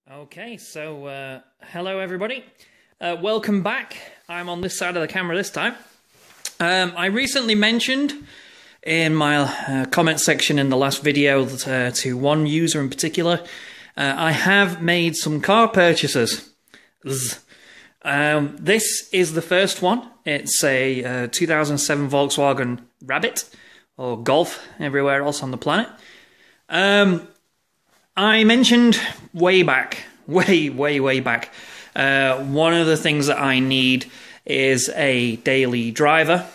Okay, so hello everybody. Welcome back. I'm on this side of the camera this time. I recently mentioned in my comment section in the last video that, to one user in particular, I have made some car purchases. This is the first one. It's a 2007 Volkswagen Rabbit, or Golf everywhere else on the planet. I mentioned way back, way back, one of the things that I need is a daily driver.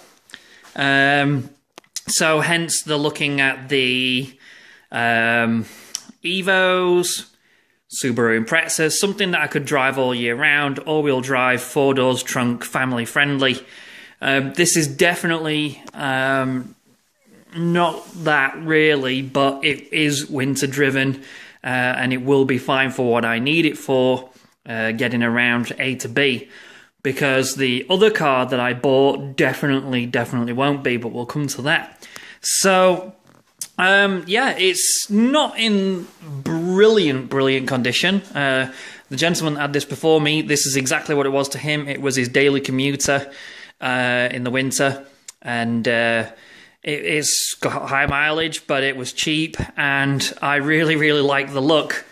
So hence the looking at the Evos, Subaru Imprezas, something that I could drive all year round, all-wheel drive, 4-doors, trunk, family-friendly. This is definitely not that really, but it is winter-driven. And it will be fine for what I need it for, getting around A to B. Because the other car that I bought definitely won't be, but we'll come to that. So, yeah, it's not in brilliant condition. The gentleman that had this before me, this is exactly what it was to him. It was his daily commuter in the winter, and it's got high mileage, but it was cheap, and I really like the look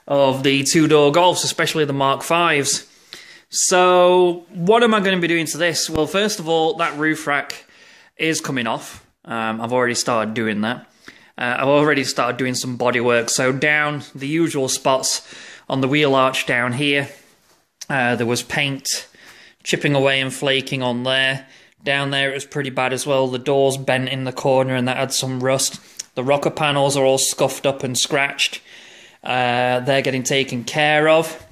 of the 2-door Golfs, especially the Mark Vs. So, what am I going to be doing to this? Well, first of all, that roof rack is coming off. I've already started doing that. I've already started doing some body work. So down the usual spots on the wheel arch down here, there was paint chipping away and flaking on there. Down there it was pretty bad as well. The doors bent in the corner and that had some rust. The rocker panels are all scuffed up and scratched. They're getting taken care of.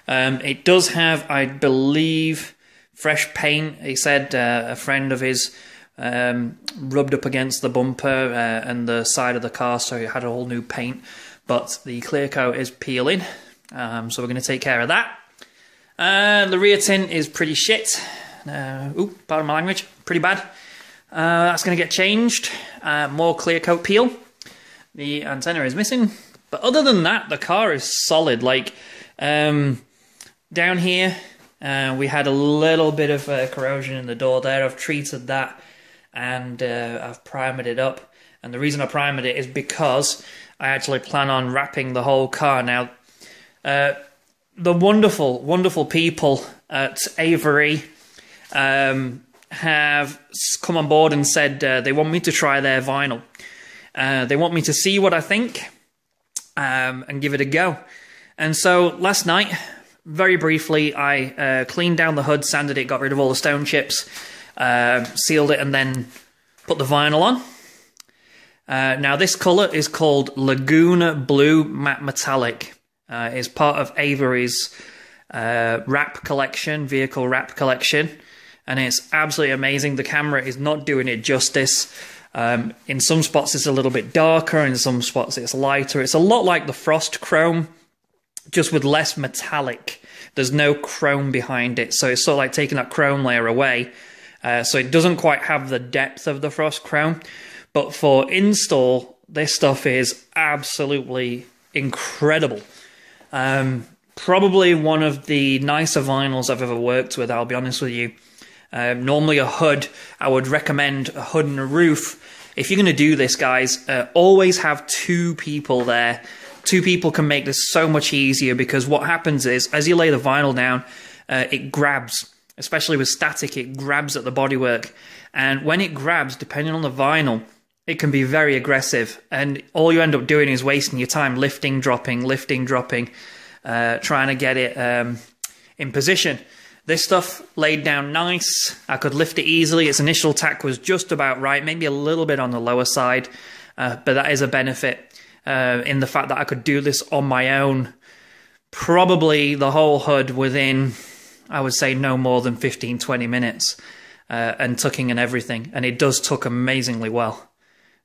It does have, I believe, fresh paint. He said a friend of his rubbed up against the bumper and the side of the car, so it had a whole new paint. But the clear coat is peeling, so we're going to take care of that. The rear tint is pretty shit. Pardon my language, pretty bad. That's going to get changed. More clear coat peel. The antenna is missing. But other than that, the car is solid. Like, down here, we had a little bit of corrosion in the door there. I've treated that, and I've primered it up. And the reason I primered it is because I actually plan on wrapping the whole car. Now, the wonderful people at Avery have come on board and said they want me to try their vinyl. They want me to see what I think and give it a go. And so last night, very briefly, I cleaned down the hood, sanded it, got rid of all the stone chips, sealed it, and then put the vinyl on. Now this colour is called Laguna Blue Matte Metallic. It's part of Avery's wrap collection, vehicle wrap collection. And it's absolutely amazing. The camera is not doing it justice. In some spots it's a little bit darker, in some spots it's lighter. It's a lot like the Frost Chrome, just with less metallic. There's no chrome behind it, so it's sort of like taking that chrome layer away. So it doesn't quite have the depth of the Frost Chrome. But for install, this stuff is absolutely incredible. Probably one of the nicer vinyls I've ever worked with, I'll be honest with you. Normally a hood, I would recommend a hood and a roof. If you're going to do this, guys, always have 2 people there. 2 people can make this so much easier, because what happens is, as you lay the vinyl down, it grabs. Especially with static, it grabs at the bodywork. And when it grabs, depending on the vinyl, it can be very aggressive. And all you end up doing is wasting your time lifting, dropping, trying to get it in position. This stuff laid down nice. I could lift it easily. Its initial tack was just about right, maybe a little bit on the lower side, but that is a benefit in the fact that I could do this on my own. Probably the whole hood within, I would say, no more than 15-20 minutes, and tucking and everything. And it does tuck amazingly well.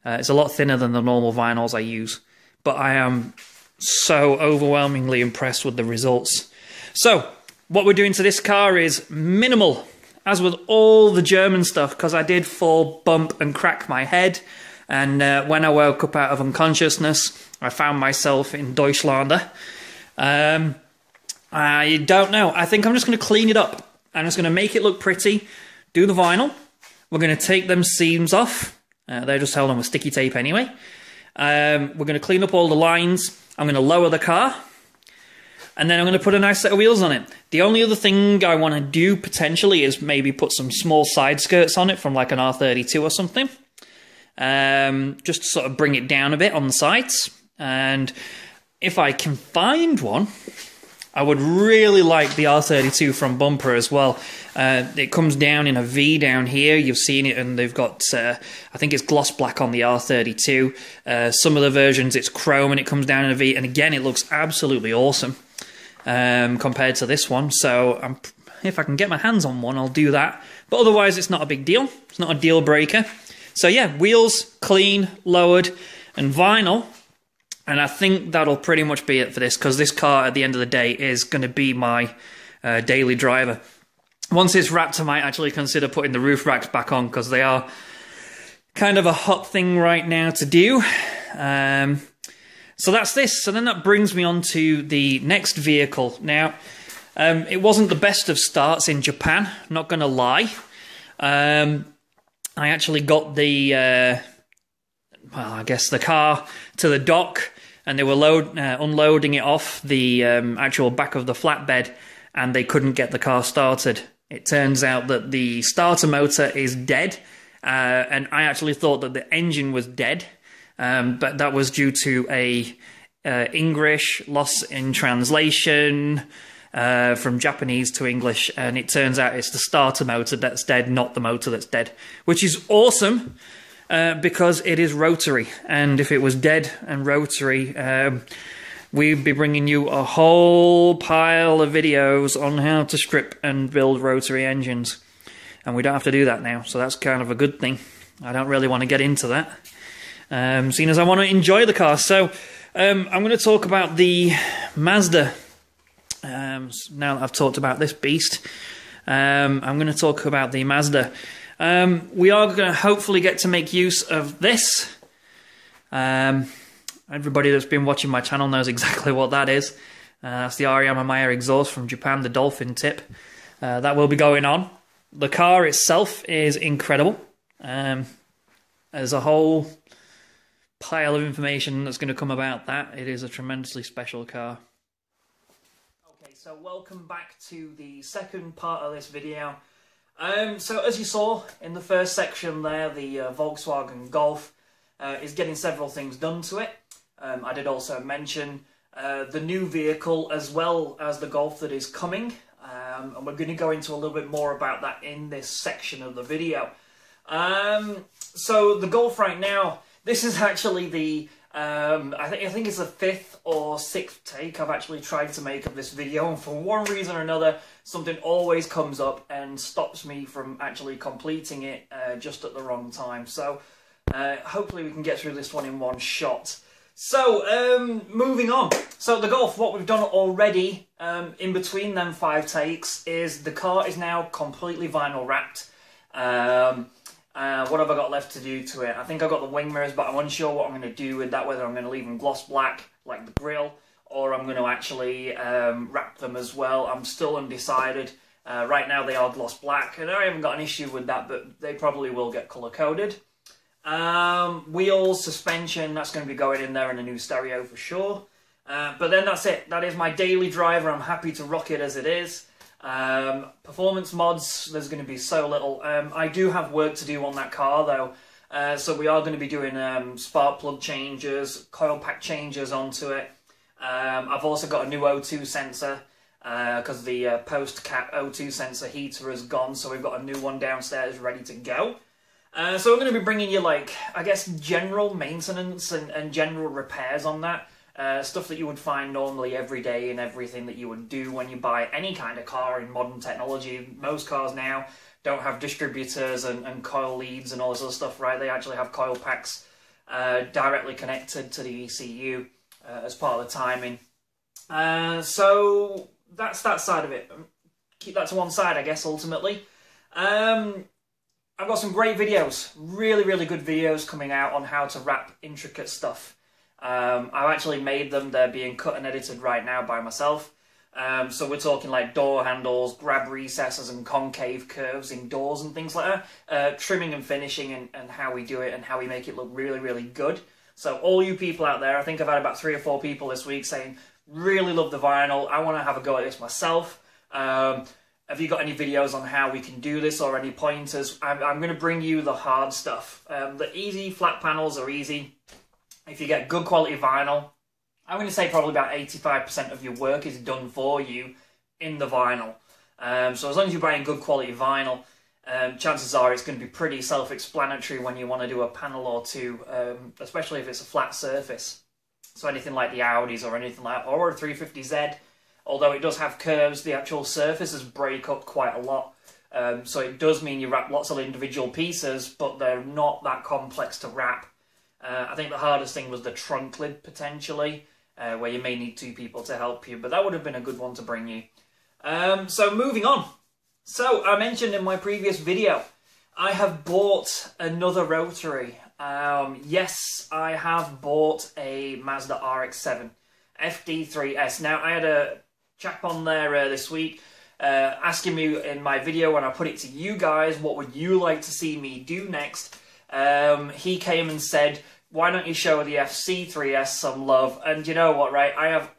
It's a lot thinner than the normal vinyls I use, but I am so overwhelmingly impressed with the results. So, what we're doing to this car is minimal, as with all the German stuff, because I did fall, bump, and crack my head. And when I woke up out of unconsciousness, I found myself in Deutschland. I don't know. I think I'm just going to clean it up. I'm just going to make it look pretty, do the vinyl. We're going to take them seams off. They're just held on with sticky tape anyway. We're going to clean up all the lines. I'm going to lower the car. And then I'm going to put a nice set of wheels on it. The only other thing I want to do potentially is maybe put some small side skirts on it from like an R32 or something. Just to sort of bring it down a bit on the sides. And if I can find one, I would really like the R32 front bumper as well. It comes down in a V down here. You've seen it, and they've got, I think it's gloss black on the R32. Some of the versions it's chrome and it comes down in a V. And again, it looks absolutely awesome compared to this one. So if I can get my hands on one, I'll do that. But otherwise, it's not a big deal. It's not a deal breaker. So yeah, wheels clean, lowered, and vinyl. And I think that'll pretty much be it for this, because this car, at the end of the day, is going to be my daily driver. Once it's wrapped, I might actually consider putting the roof racks back on, because they are kind of a hot thing right now to do. So that's this. So then that brings me on to the next vehicle. Now, it wasn't the best of starts in Japan, not going to lie. I actually got the, well, I guess the car to the dock, and they were unloading it off the actual back of the flatbed, and they couldn't get the car started. It turns out that the starter motor is dead, and I actually thought that the engine was dead, but that was due to a English loss in translation from Japanese to English, and it turns out it's the starter motor that's dead, not the motor that's dead, which is awesome. Because it is Rotary, and if it was dead and Rotary, we'd be bringing you a whole pile of videos on how to strip and build Rotary engines, and we don't have to do that now, so that's kind of a good thing. I don't really want to get into that, seeing as I want to enjoy the car. So I'm going to talk about the Mazda. Now that I've talked about this beast, I'm going to talk about the Mazda. We are going to hopefully get to make use of this. Everybody that's been watching my channel knows exactly what that is. That's the Ariyama Maya exhaust from Japan, the dolphin tip. That will be going on. The car itself is incredible. There's a whole pile of information that's going to come about that. It is a tremendously special car. Okay, so welcome back to the second part of this video. So as you saw in the first section there, the Volkswagen Golf is getting several things done to it. I did also mention the new vehicle as well as the Golf that is coming, and we're going to go into a little bit more about that in this section of the video. So the Golf right now, this is actually the I think it's the 5th or 6th take I've actually tried to make of this video, and for one reason or another something always comes up and stops me from actually completing it just at the wrong time. So hopefully we can get through this one in one shot. So moving on. So the Golf, what we've done already in between them 5 takes is the car is now completely vinyl wrapped. What have I got left to do to it? I think I've got the wing mirrors, but I'm unsure what I'm going to do with that, whether I'm going to leave them gloss black, like the grille, or I'm going to actually wrap them as well. I'm still undecided. Right now they are gloss black, and I haven't got an issue with that, but they probably will get colour-coded. Wheels, suspension, that's going to be going in there, and a new stereo for sure. But then that's it. That is my daily driver. I'm happy to rock it as it is. Performance mods, there's going to be so little. I do have work to do on that car though, so we are going to be doing spark plug changes, coil pack changes onto it. I've also got a new O2 sensor because the post-cap O2 sensor heater is gone, so we've got a new one downstairs ready to go. So we're going to be bringing you, like, I guess, general maintenance and general repairs on that. Stuff that you would find normally every day and everything that you would do when you buy any kind of car in modern technology. Most cars now don't have distributors and coil leads and all this other stuff, right? They actually have coil packs directly connected to the ECU as part of the timing. So that's that side of it. Keep that to one side, I guess, ultimately. I've got some great videos, really, really good videos coming out on how to wrap intricate stuff. I've actually made them. They're being cut and edited right now by myself. So we're talking like door handles, grab recesses and concave curves in doors and things like that. Trimming and finishing and how we do it and how we make it look really, really good. So all you people out there, I think I've had about 3 or 4 people this week saying, really love the vinyl, I want to have a go at this myself. Have you got any videos on how we can do this or any pointers? I'm going to bring you the hard stuff. The easy flat panels are easy. If you get good quality vinyl, I'm going to say probably about 85% of your work is done for you in the vinyl. So as long as you're buying good quality vinyl, chances are it's going to be pretty self-explanatory when you want to do a panel or two, especially if it's a flat surface. So anything like the Audis or anything like that, or a 350Z, although it does have curves, the actual surfaces break up quite a lot. So it does mean you wrap lots of individual pieces, but they're not that complex to wrap. I think the hardest thing was the trunk lid, potentially, where you may need 2 people to help you, but that would have been a good one to bring you. So moving on. So I mentioned in my previous video, I have bought another Rotary. Yes, I have bought a Mazda RX-7 FD3S. Now, I had a chap on there this week asking me in my video when I put it to you guys, what would you like to see me do next? He came and said, why don't you show the FC3S some love? And you know what, right? I have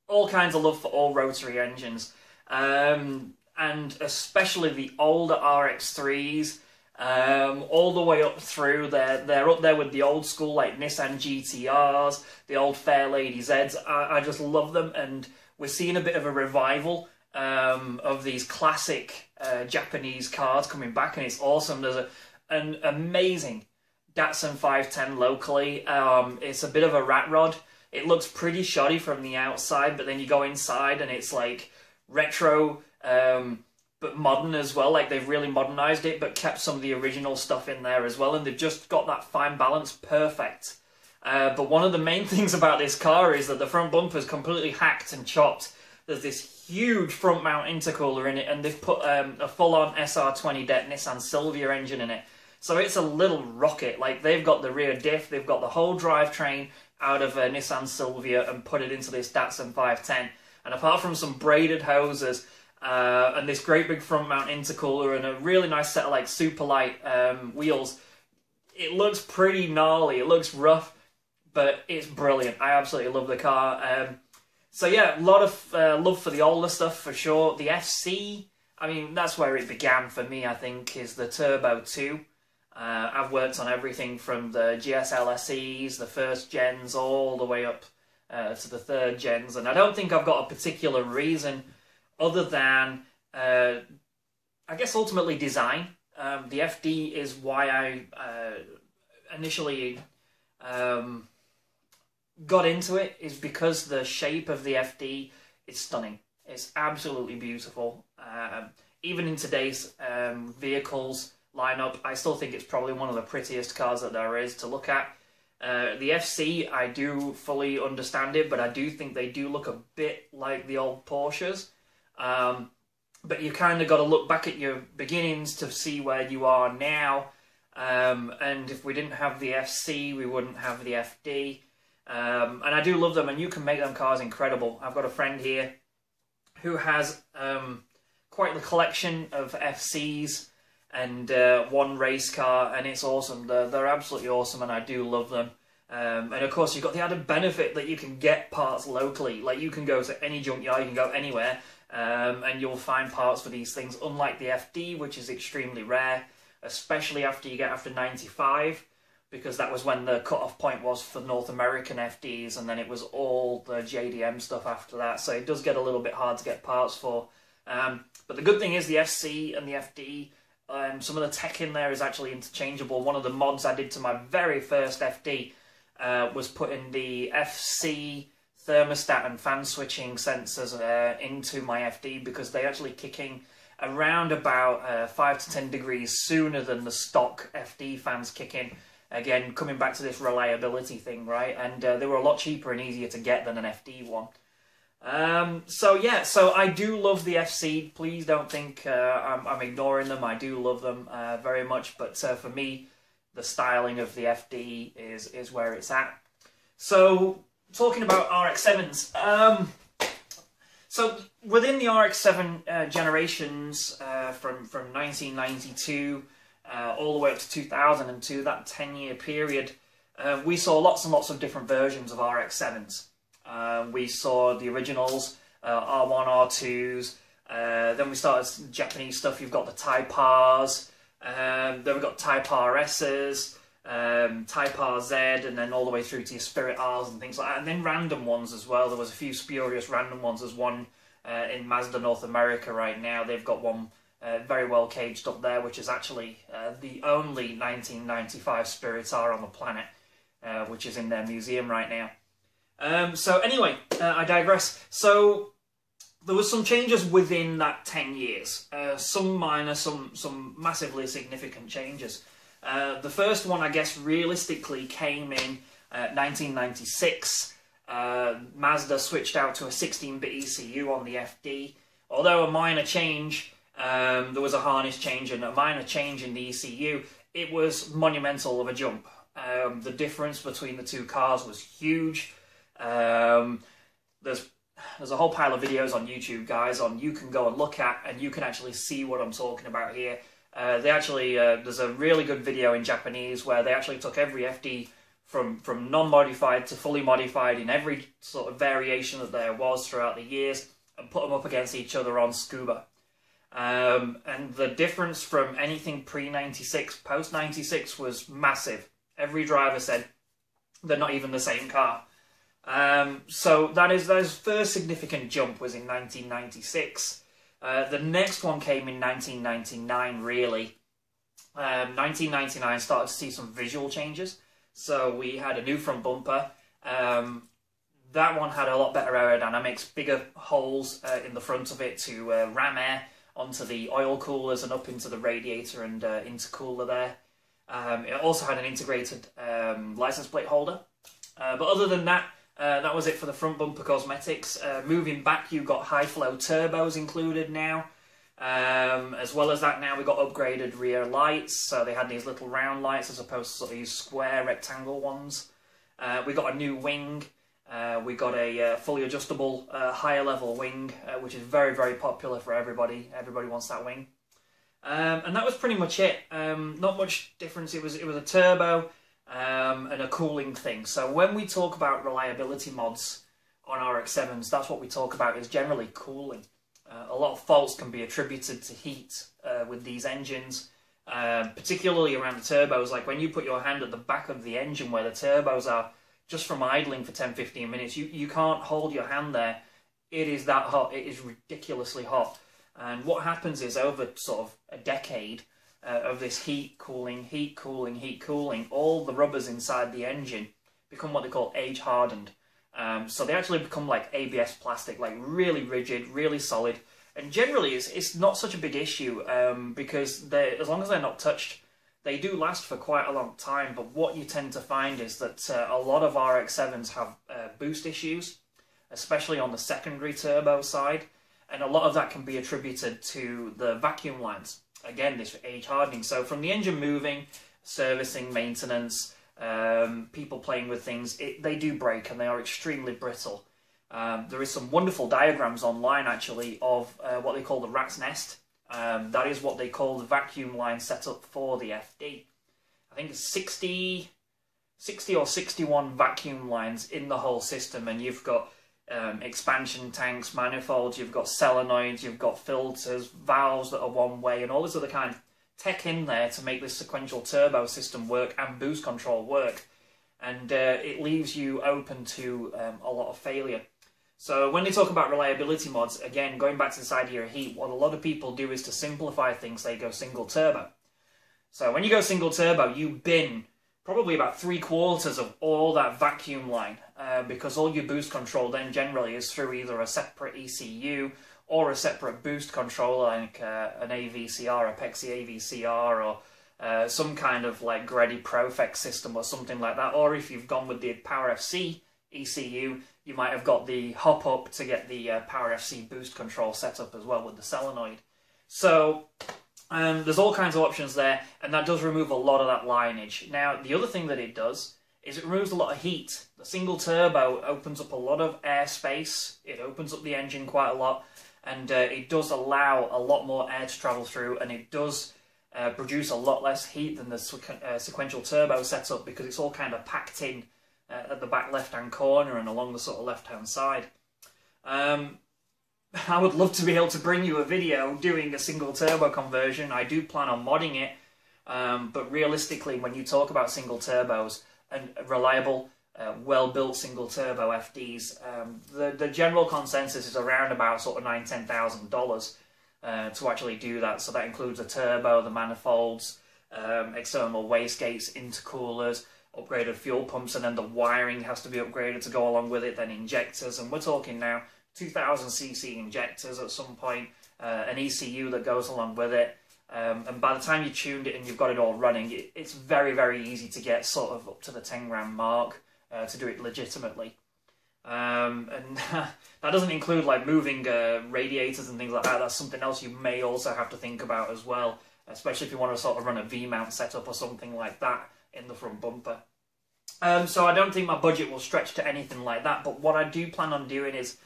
all kinds of love for all Rotary engines. And especially the older RX3s, all the way up through, they're up there with the old school, like Nissan GTRs, the old Fairlady Zs. I just love them, and we're seeing a bit of a revival of these classic Japanese cars coming back, and it's awesome. There's an amazing Datsun 510 locally. It's a bit of a rat rod. It looks pretty shoddy from the outside, but then you go inside and it's like retro, but modern as well. Like, they've really modernized it, but kept some of the original stuff in there as well, and they've just got that fine balance perfect. But one of the main things about this car is that the front bumper is completely hacked and chopped. There's this huge front mount intercooler in it, and they've put a full-on SR20 det Nissan Silvia engine in it. So it's a little rocket. Like, they've got the rear diff, they've got the whole drivetrain out of a Nissan Silvia and put it into this Datsun 510. And apart from some braided hoses and this great big front mount intercooler and a really nice set of like super light wheels, it looks pretty gnarly. It looks rough, but it's brilliant. I absolutely love the car. So yeah, a lot of love for the older stuff for sure. The FC, I mean, that's where it began for me, I think, is the Turbo 2. I've worked on everything from the GSLSEs, the first gens, all the way up to the 3rd gens, and I don't think I've got a particular reason other than, I guess, ultimately design. The FD is why I initially got into it, is because the shape of the FD is stunning. It's absolutely beautiful. Even in today's vehicles lineup, I still think it's probably one of the prettiest cars that there is to look at. The FC, I do fully understand it, but I do think they do look a bit like the old Porsches. But you kind of got to look back at your beginnings to see where you are now. And if we didn't have the FC, we wouldn't have the FD. And I do love them, and you can make them cars incredible. I've got a friend here who has quite the collection of FCs and one race car, and it's awesome. They're absolutely awesome, and I do love them. And of course, you've got the added benefit that you can get parts locally. Like, you can go to any junkyard, you can go anywhere, and you'll find parts for these things, unlike the FD, which is extremely rare, especially after you get after 95, because that was when the cut-off point was for North American FDs, and then it was all the JDM stuff after that, so it does get a little bit hard to get parts for. But the good thing is the FC and the FD, some of the tech in there is actually interchangeable. One of the mods I did to my very first FD was putting the FC thermostat and fan switching sensors into my FD, because they actually kick in around about 5 to 10 degrees sooner than the stock FD fans kick in. Again, coming back to this reliability thing, right? And they were a lot cheaper and easier to get than an FD one. So yeah, so I do love the FC. Please don't think I'm ignoring them. I do love them very much, but for me, the styling of the FD is where it's at. So, talking about RX-7s, So within the RX-7 generations from 1992 all the way up to 2002, that 10-year period, we saw lots and lots of different versions of RX-7s. We saw the originals, R1, R2s, then we started Japanese stuff. You've got the Type Rs, then we've got Type RSs, Type RZ, and then all the way through to your Spirit Rs and things like that, and then random ones as well. There was a few spurious random ones. There's one in Mazda North America right now. They've got one very well caged up there, which is actually the only 1995 Spirit R on the planet, which is in their museum right now. So anyway, I digress. So there was some changes within that 10 years, some minor, some massively significant changes. The first one, I guess, realistically came in 1996. Mazda switched out to a 16-bit ECU on the FD. Although a minor change, there was a harness change and a minor change in the ECU, it was monumental of a jump. The difference between the two cars was huge. There's a whole pile of videos on YouTube, guys, you can go and look at, and you can actually see what I'm talking about here. There's a really good video in Japanese where they actually took every FD from non-modified to fully modified in every sort of variation that there was throughout the years and put them up against each other on Scuba. And the difference from anything pre-96, post-96 was massive. Every driver said they're not even the same car. So that first significant jump was in 1996. The next one came in 1999, really. 1999 started to see some visual changes. So we had a new front bumper. That one had a lot better aerodynamics, bigger holes in the front of it to ram air onto the oil coolers and up into the radiator and intercooler there. It also had an integrated license plate holder. But other than that, that was it for the front bumper cosmetics. Moving back, you got high flow turbos included now. As well as that, now we got upgraded rear lights. So they had these little round lights as opposed to sort of these square rectangle ones. We got a new wing. We got a fully adjustable higher level wing, which is very, very popular for everybody. Everybody wants that wing. And that was pretty much it. Not much difference. It was a turbo and a cooling thing. So when we talk about reliability mods on RX-7s, that's what we talk about, is generally cooling. A lot of faults can be attributed to heat with these engines, particularly around the turbos. Like when you put your hand at the back of the engine where the turbos are, just from idling for 10-15 minutes, you can't hold your hand there. It is that hot. It is ridiculously hot. And what happens is, over sort of a decade of this heat cooling, all the rubbers inside the engine become what they call age-hardened. So they actually become like ABS plastic, like really rigid, really solid. And generally, it's not such a big issue because as long as they're not touched, they do last for quite a long time. But what you tend to find is that a lot of RX-7s have boost issues, especially on the secondary turbo side. And a lot of that can be attributed to the vacuum lines. Again, this age hardening. So from the engine moving, servicing, maintenance, people playing with things, they do break and they are extremely brittle. There is some wonderful diagrams online, actually, of what they call the rat's nest. That is what they call the vacuum line setup for the FD. I think it's 60 or 61 vacuum lines in the whole system, and you've got expansion tanks, manifolds, you've got solenoids, you've got filters, valves that are one way, and all this other kind of tech in there to make this sequential turbo system work and boost control work. And it leaves you open to a lot of failure. So when they talk about reliability mods, again, going back to this idea of heat, what a lot of people do is to simplify things, they go single turbo. So when you go single turbo, you bin probably about 3/4 of all that vacuum line, because all your boost control then generally is through either a separate ECU or a separate boost controller, like an AVCR, a Pexi AVCR, or some kind of like Gredi Profex system or something like that. Or if you've gone with the Power FC ECU, you might have got the hop up to get the Power FC boost control set up as well with the solenoid. So there's all kinds of options there, and that does remove a lot of that lineage. Now, the other thing that it does is it removes a lot of heat. The single turbo opens up a lot of airspace, it opens up the engine quite a lot, and it does allow a lot more air to travel through, and it does produce a lot less heat than the sequential turbo setup, because it's all kind of packed in at the back left-hand corner and along the sort of left-hand side. I would love to be able to bring you a video doing a single turbo conversion. I do plan on modding it, but realistically, when you talk about single turbos and reliable, well-built single turbo FDs, the general consensus is around about sort of $9,000-$10,000 to actually do that. So that includes a turbo, the manifolds, external wastegates, intercoolers, upgraded fuel pumps, and then the wiring has to be upgraded to go along with it, then injectors, and we're talking now 2000cc injectors at some point, an ECU that goes along with it, and by the time you tuned it and you've got it all running, it's very, very easy to get sort of up to the 10 grand mark to do it legitimately. And that doesn't include like moving radiators and things like that. That's something else you may also have to think about as well, especially if you want to sort of run a V-mount setup or something like that in the front bumper. So I don't think my budget will stretch to anything like that, but what I do plan on doing is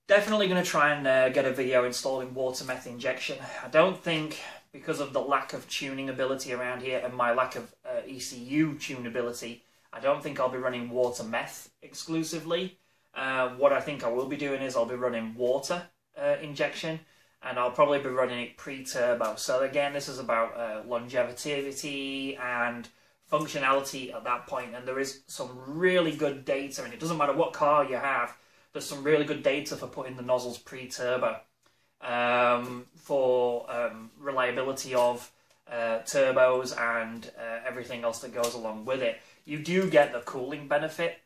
definitely going to try and get a video installing water meth injection. I don't think, because of the lack of tuning ability around here and my lack of ECU tunability, I don't think I'll be running water meth exclusively. What I think I will be doing is I'll be running water injection, and I'll probably be running it pre-turbo. So again, this is about longevity and functionality at that point, and there is some really good data, and it doesn't matter what car you have, there's some really good data for putting the nozzles pre-turbo for reliability of turbos and everything else that goes along with it. You do get the cooling benefit,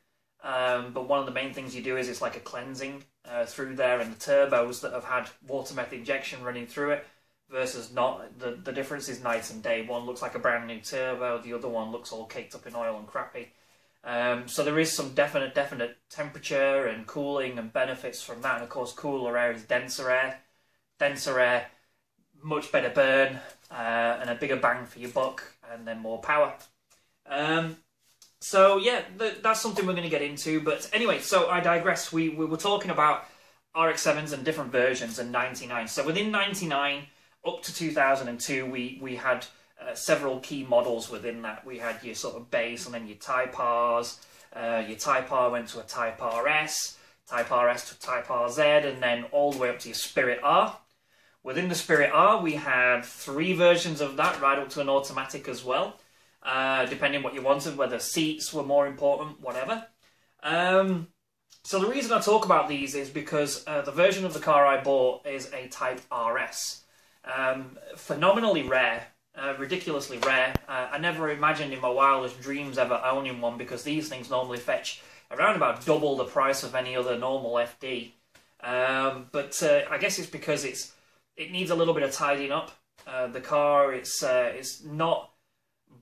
but one of the main things you do is it's like a cleansing through there, and the turbos that have had water meth injection running through it versus not, the difference is night and day. One looks like a brand new turbo, the other one looks all caked up in oil and crappy. So there is some definite temperature and cooling and benefits from that, and of course cooler air is denser air. Denser air, much better burn, and a bigger bang for your buck, and then more power. So yeah, that's something we're going to get into, but anyway, so I digress. We were talking about RX-7s and different versions and 99. So within 99 up to 2002, we had several key models within that. We had your sort of base, and then your Type Rs. Your Type R went to a Type RS, Type RS to Type RZ, and then all the way up to your Spirit R. Within the Spirit R, we had 3 versions of that, right up to an automatic as well, depending what you wanted, whether seats were more important, whatever. So the reason I talk about these is because the version of the car I bought is a Type RS. Phenomenally rare. Ridiculously rare. I never imagined in my wildest dreams ever owning one, because these things normally fetch around about double the price of any other normal FD. But I guess it's because it needs a little bit of tidying up. The car, it's not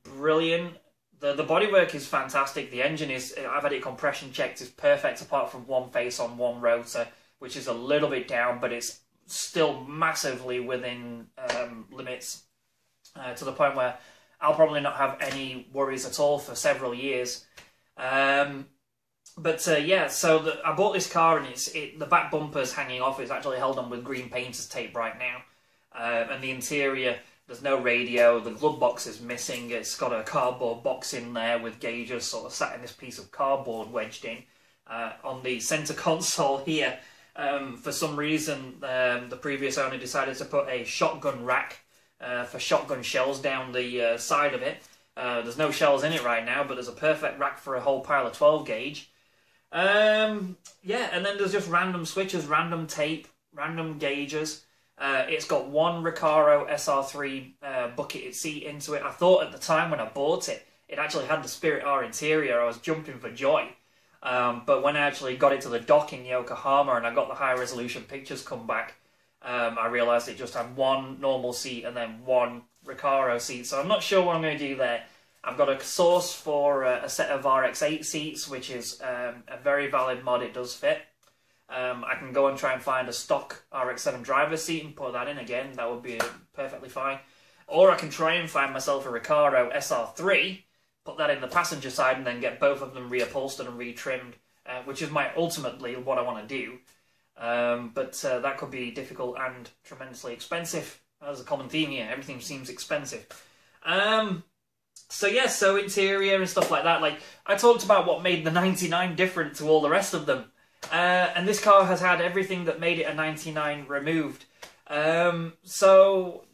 brilliant. The bodywork is fantastic. The engine is, I've had it compression checked, is perfect apart from one face on one rotor, which is a little bit down, but it's still massively within limits. To the point where I'll probably not have any worries at all for several years. Yeah, so I bought this car, and the back bumper's hanging off. It's actually held on with green painter's tape right now. And the interior, there's no radio. The glove box is missing. It's got a cardboard box in there with gauges sort of sat in this piece of cardboard wedged in. On the centre console here, for some reason, the previous owner decided to put a shotgun rack for shotgun shells down the side of it. There's no shells in it right now, but there's a perfect rack for a whole pile of 12 gauge. Yeah, and then there's just random switches, random tape, random gauges. It's got one Recaro SR3 bucketed seat into it. I thought at the time when I bought it, it actually had the Spirit R interior. I was jumping for joy. But when I actually got it to the dock in Yokohama and I got the high resolution pictures come back, I realised it just had one normal seat and then one Recaro seat. So I'm not sure what I'm going to do there. I've got a source for a set of RX-8 seats, which is a very valid mod. It does fit. I can go and try and find a stock RX-7 driver seat and put that in again. That would be perfectly fine. Or I can try and find myself a Recaro SR3 put that in the passenger side and then get both of them reupholstered and retrimmed, which is ultimately what I want to do. But that could be difficult and tremendously expensive. That's a common theme here. Everything seems expensive. So yeah, so interior and stuff like that. Like, I talked about what made the 99 different to all the rest of them. And this car has had everything that made it a 99 removed. So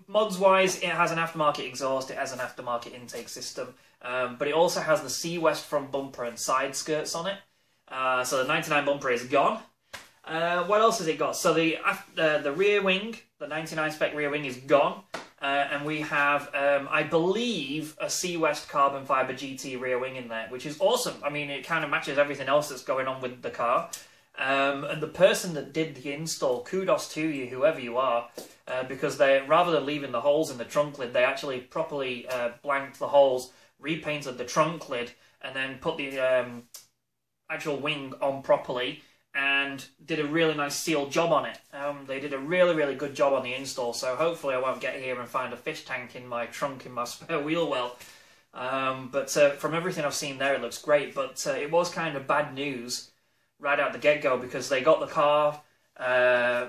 mods-wise, it has an aftermarket exhaust, it has an aftermarket intake system, but it also has the C-West front bumper and side skirts on it. So the 99 bumper is gone. What else has it got? So the rear wing, the 99 spec rear wing is gone. And we have, I believe, a C-West carbon fibre GT rear wing in there, which is awesome. I mean, it kind of matches everything else that's going on with the car. And the person that did the install, kudos to you, whoever you are, because they, rather than leaving the holes in the trunk lid, they actually properly blanked the holes, repainted the trunk lid, and then put the actual wing on properly, and did a really nice sealed job on it. They did a really, really good job on the install, so hopefully I won't get here and find a fish tank in my trunk in my spare wheel well. But from everything I've seen there, it looks great, but it was kind of bad news right out the get-go, because they got the car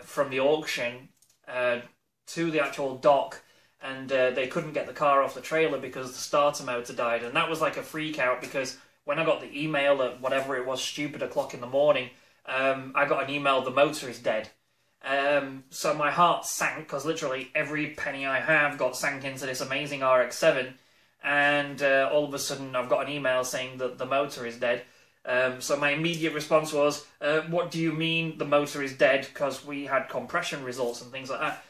from the auction to the actual dock, and they couldn't get the car off the trailer because the starter motor died, and that was like a freak out, because when I got the email at whatever it was, stupid o'clock in the morning, I got an email, the motor is dead. So my heart sank, because literally every penny I have got sank into this amazing RX-7, and all of a sudden I've got an email saying that the motor is dead. So my immediate response was, what do you mean the motor is dead? Because we had compression results and things like that.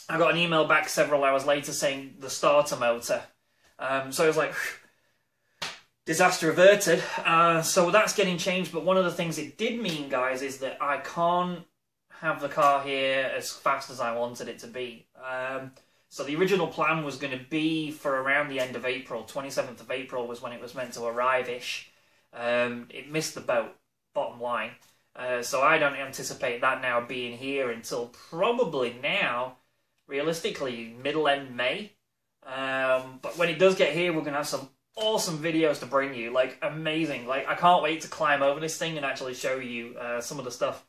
I got an email back several hours later saying the starter motor. So I was like, disaster averted. So that's getting changed, but one of the things it did mean, guys, is that I can't have the car here as fast as I wanted it to be. So the original plan was going to be for around the end of April. 27th of April was when it was meant to arrive-ish. It missed the boat, bottom line. So I don't anticipate that now being here until probably now, realistically, middle-end May. But when it does get here, we're going to have some awesome videos to bring you, like amazing. Like, I can't wait to climb over this thing and actually show you some of the stuff.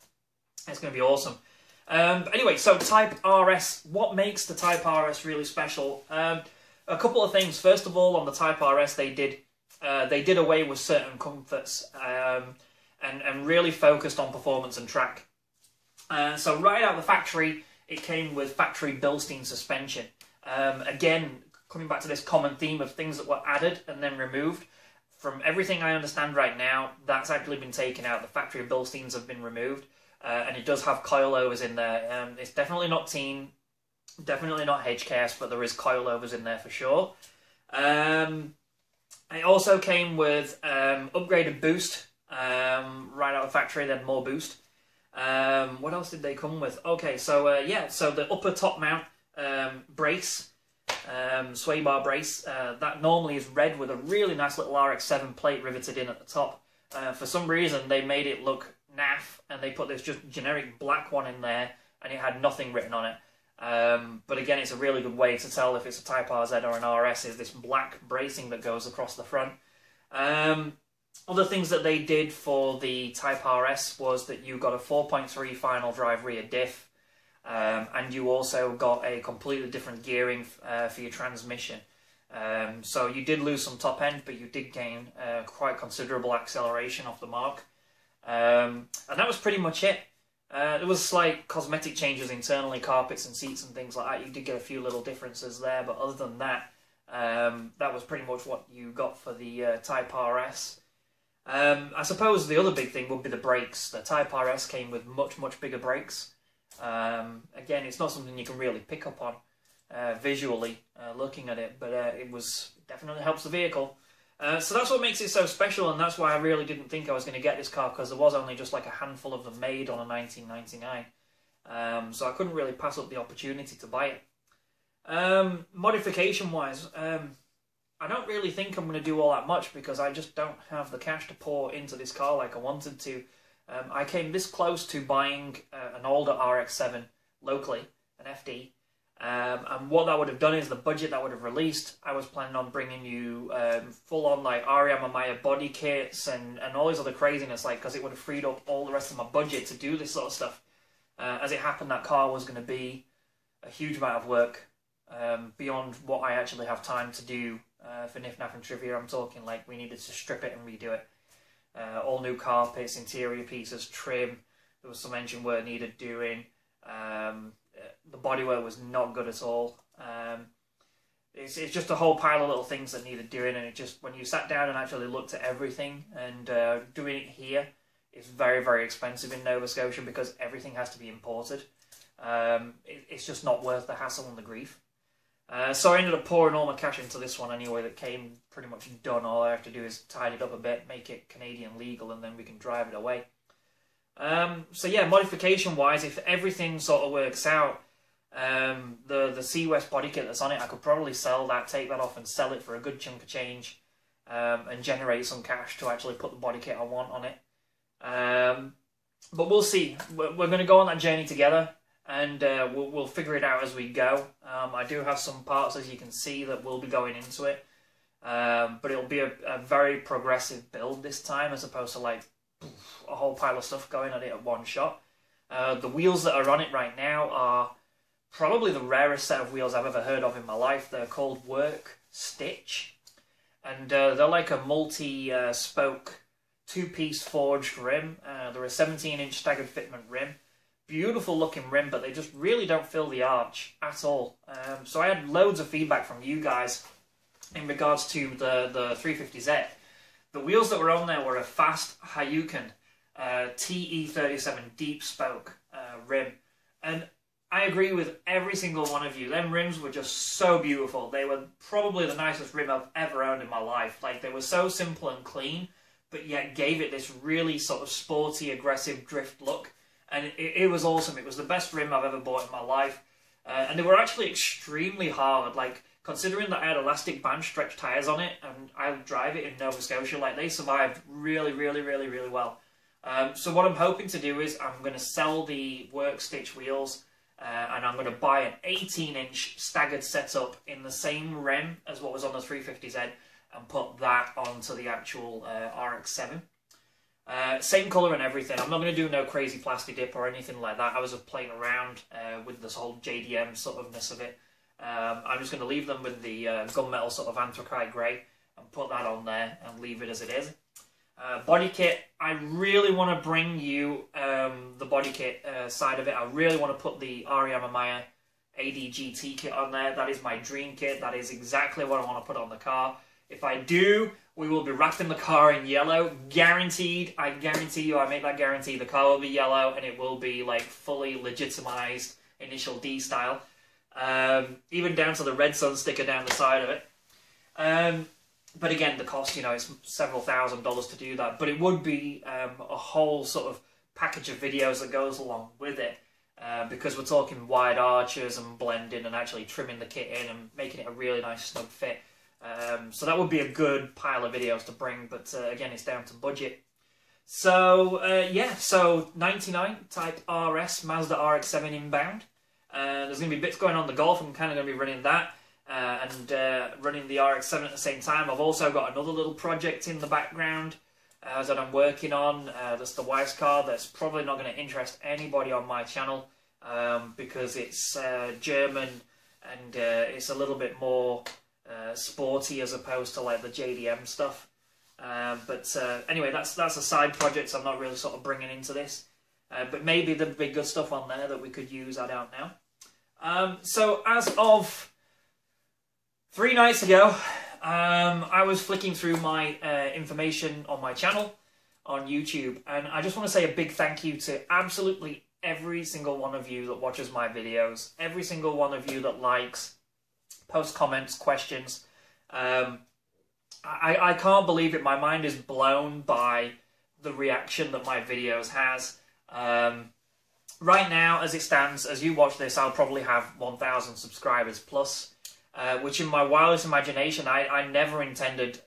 It's going to be awesome. But anyway, so Type RS, what makes the Type RS really special? A couple of things. First of all, on the Type RS, they did away with certain comforts and really focused on performance and track. So right out of the factory, it came with factory Bilstein suspension. Again, coming back to this common theme of things that were added and then removed. From everything I understand right now, that's actually been taken out. The factory Bilsteins have been removed, and it does have coilovers in there. It's definitely not teen, definitely not HKS, but there is coilovers in there for sure. It also came with upgraded boost right out of the factory, then more boost. What else did they come with? Okay, so yeah, so the upper top mount brace, sway bar brace, that normally is red with a really nice little RX-7 plate riveted in at the top. For some reason, they made it look naff, and they put this just generic black one in there, and it had nothing written on it. But again, it's a really good way to tell if it's a Type RZ or an RS, is this black bracing that goes across the front. Other things that they did for the Type RS was that you got a 4.3 final drive rear diff, and you also got a completely different gearing for your transmission. So you did lose some top end, but you did gain quite considerable acceleration off the mark. And that was pretty much it. There was slight cosmetic changes internally, carpets and seats and things like that. You did get a few little differences there, but other than that, that was pretty much what you got for the Type RS. I suppose the other big thing would be the brakes. The Type RS came with much, much bigger brakes. Again, it's not something you can really pick up on visually looking at it, but it definitely helps the vehicle. So that's what makes it so special, and that's why I really didn't think I was going to get this car, because there was only just like a handful of them made on a 1999. So I couldn't really pass up the opportunity to buy it. Modification-wise, I don't really think I'm going to do all that much, because I just don't have the cash to pour into this car like I wanted to. I came this close to buying an older RX-7 locally, an FD, And what that would have done is the budget that would have released, I was planning on bringing you full-on like Maya body kits and all this other craziness, like, because it would have freed up all the rest of my budget to do this sort of stuff. As it happened, that car was going to be a huge amount of work, beyond what I actually have time to do for Nif Naf and Trivia. I'm talking like we needed to strip it and redo it. All new carpets, interior pieces, trim. There was some engine work needed doing. The bodywork was not good at all. It's just a whole pile of little things that needed doing, and it just, when you sat down and actually looked at everything, and doing it here is very, very expensive in Nova Scotia because everything has to be imported. It's just not worth the hassle and the grief. So I ended up pouring all my cash into this one anyway. That came pretty much done. All I have to do is tidy it up a bit, make it Canadian legal, and then we can drive it away. So yeah, modification wise, if everything sort of works out, the C West body kit that's on it, I could probably sell that, take that off and sell it for a good chunk of change, and generate some cash to actually put the body kit I want on it. But we'll see. We're going to go on that journey together, and we'll figure it out as we go. I do have some parts, as you can see, that will be going into it, but it'll be a very progressive build this time, as opposed to like a whole pile of stuff going at it at one shot. The wheels that are on it right now are probably the rarest set of wheels I've ever heard of in my life. They're called Work Stitch, and they're like a multi-spoke, two-piece forged rim. They're a 17-inch staggered fitment rim. Beautiful looking rim, but they just really don't fill the arch at all. So I had loads of feedback from you guys in regards to the 350Z. The wheels that were on there were a fast Hayuken TE37 deep spoke rim, and I agree with every single one of you. Them rims were just so beautiful. They were probably the nicest rim I've ever owned in my life. Like, they were so simple and clean, but yet gave it this really sort of sporty, aggressive drift look. And it was awesome. It was the best rim I've ever bought in my life. And they were actually extremely hard. Like, considering that I had elastic band stretch tyres on it, and I drive it in Nova Scotia, like, they survived really, really, really, really well. So what I'm hoping to do is I'm going to sell the Work Stitch wheels, and I'm going to buy an 18-inch staggered setup in the same rim as what was on the 350Z, and put that onto the actual RX-7. Same colour and everything. I'm not going to do no crazy plastic dip or anything like that. I was just playing around with this whole JDM sort ofness of it. I'm just going to leave them with the gunmetal sort of anthracite grey and put that on there and leave it as it is. Body kit, I really want to bring you the body kit side of it. I really want to put the Maya ADGT kit on there. That is my dream kit. That is exactly what I want to put on the car. If I do, we will be wrapping the car in yellow. Guaranteed. I guarantee you, I make that guarantee. The car will be yellow, and it will be like fully legitimized Initial D style. Even down to the red sun sticker down the side of it. But again, the cost, you know, it's several $1,000s to do that. But it would be a whole sort of package of videos that goes along with it. Because we're talking wide arches and blending and actually trimming the kit in and making it a really nice snug fit. So that would be a good pile of videos to bring, but again, it's down to budget. So yeah, so 99 Type RS Mazda RX-7 inbound. There's going to be bits going on the Golf. I'm kind of going to be running that and running the RX-7 at the same time. I've also got another little project in the background that I'm working on. That's the wife's car. That's probably not going to interest anybody on my channel because it's German and it's a little bit more sporty as opposed to like the JDM stuff. But anyway, that's a side project, so I'm not really sort of bringing into this. But maybe there'd be good stuff on there that we could use, I don't know. So as of 3 nights ago, I was flicking through my information on my channel on YouTube, and I just want to say a big thank you to absolutely every single one of you that watches my videos, every single one of you that likes, post comments, questions. I can't believe it. My mind is blown by the reaction that my videos has. Right now, as it stands, as you watch this, I'll probably have 1,000 subscribers plus, which in my wildest imagination, I never intended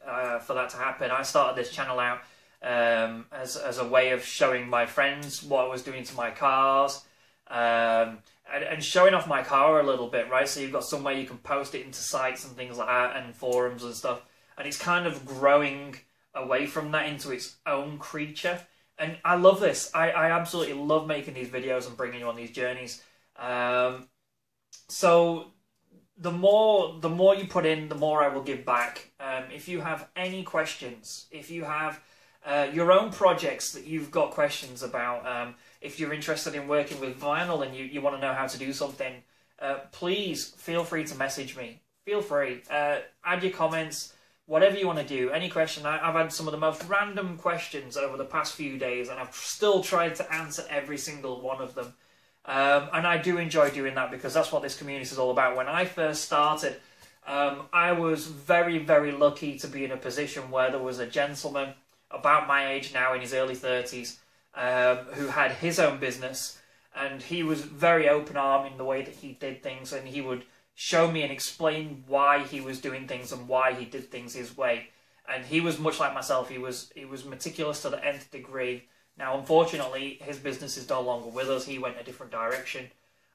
for that to happen. I started this channel out as a way of showing my friends what I was doing to my cars, and and showing off my car a little bit, right? So you've got somewhere you can post it into sites and things like that, and forums and stuff. And it's kind of growing away from that into its own creature. And I love this. I absolutely love making these videos and bringing you on these journeys. So the more you put in, the more I will give back. If you have any questions, if you have your own projects that you've got questions about, if you're interested in working with vinyl and you want to know how to do something, please feel free to message me. Feel free. Add your comments, whatever you want to do. Any question. I've had some of the most random questions over the past few days, and I've still tried to answer every single one of them. And I do enjoy doing that because that's what this community is all about. When I first started, I was very, very lucky to be in a position where there was a gentleman about my age now, in his early 30s, who had his own business, and he was very open-armed in the way that he did things, and he would show me and explain why he was doing things and why he did things his way. And he was much like myself. He was meticulous to the nth degree. Now, unfortunately, his business is no longer with us. He went a different direction.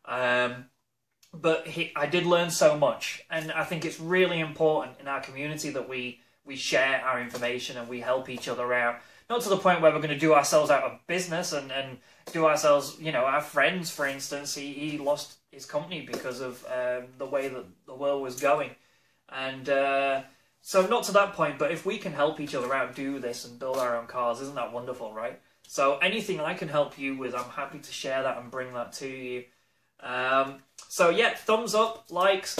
But I did learn so much, and I think it's really important in our community that we share our information and we help each other out. Not to the point where we're going to do ourselves out of business and do ourselves, you know, our friends, for instance, he lost his company because of the way that the world was going. And so not to that point, but if we can help each other out, do this and build our own cars, isn't that wonderful, right? So anything I can help you with, I'm happy to share that and bring that to you. So yeah, thumbs up, likes,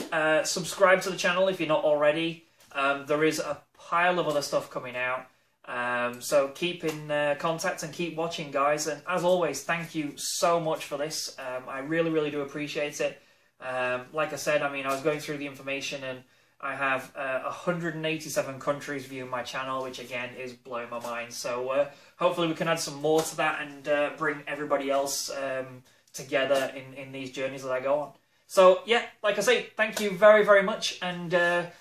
subscribe to the channel if you're not already. There is a pile of other stuff coming out. So keep in contact and keep watching, guys. And as always, thank you so much for this. I really, really do appreciate it. Like I said, I mean, I was going through the information and I have 187 countries viewing my channel, which again is blowing my mind. So hopefully we can add some more to that and bring everybody else together in these journeys that I go on. So yeah, like I say, thank you very, very much, and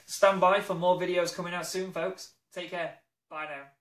stand by for more videos coming out soon, folks. Take care. Bye now.